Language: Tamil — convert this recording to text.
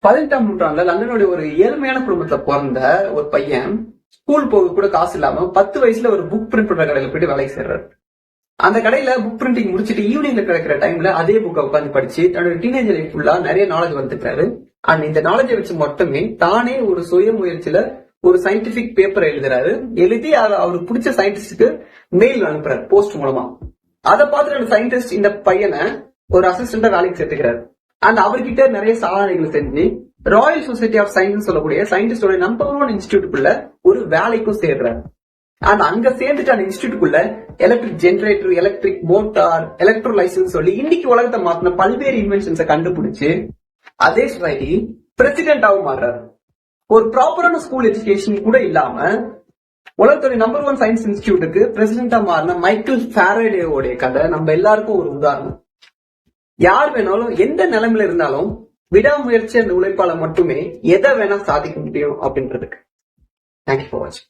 18ஆம் நூற்றாண்டுல லண்டனுடைய ஒரு ஏழ்மையான குடும்பத்துல பிறந்த ஒரு பையன் ஸ்கூல் போக கூட காசு இல்லாம 10 வயசுல ஒரு புக் பிரிண்ட் பண்ற கடையில போயிட்டு வேலைக்கு சேர்றாரு. அந்த கடையில புக் பிரிண்டிங் முடிச்சுட்டு ஈவினிங்ல கிடைக்கிற டைம்ல அதே புக்கை உட்காந்து படிச்சு தன்னோட டீனேஜ் லைஃப் ஃபுல்லா நிறைய நாலேஜ் வந்துட்டாரு. அண்ட் இந்த நாலேஜை வச்சு மட்டுமே தானே ஒரு சுய முயற்சியில ஒரு சயின்டிபிக் பேப்பர் எழுதுறாரு. எழுதி அவருக்கு பிடிச்ச சயின்டிஸ்டுக்கு மெயில் அனுப்புறாரு போஸ்ட் மூலமா. அதை பார்த்துட்டு அந்த சயின்டிஸ்ட் இந்த பையனை ஒரு அசிஸ்டண்டா வேலைக்கு சேர்த்துக்கிறாரு. அண்ட் அவர்கிட்ட நிறைய சாதனைகள் செஞ்சு ராயல் சொசைட்டி ஆஃப் சயின்ஸ் சொல்லக்கூடிய சயின்டிஸ்டோட நம்பர் 1 இன்ஸ்டிடியூட்டுக்குள்ள ஒரு வேலைக்கும் சேர்றாரு. அண்ட் அங்க சேர்ந்துட்டு அந்த இன்ஸ்டிடியூட்டுக்குள்ள எலக்ட்ரிக் ஜெனரேட்டர், எலக்ட்ரிக் மோட்டார், எலக்ட்ரோலைசன்ஸ் சொல்லி இன்னைக்கு உலகத்தை மாத்தின பல்வேறு இன்வென்ஷன்ஸை கண்டுபிடிச்சு அதே சொசைட்டி பிரசிடென்டாவும் மாறுறாரு. ஒரு ப்ராப்பரான ஸ்கூல் எஜுகேஷன் கூட இல்லாம உலகத்தோட நம்பர் 1 சயின்ஸ் இன்ஸ்டிடியூட்டுக்கு பிரசிடென்டா மாறின மைக்கேல் ஃபாரடேவோடைய கதை நம்ம எல்லாருக்கும் ஒரு உதாரணம். யார் வேணாலும் எந்த நிலைமையில இருந்தாலும் விடாமுயற்சி அந்த உழைப்பால மட்டுமே எதை வேணா சாதிக்க முடியும் அப்படின்றதுக்கு. தேங்க்யூ ஃபார் வாட்சிங்.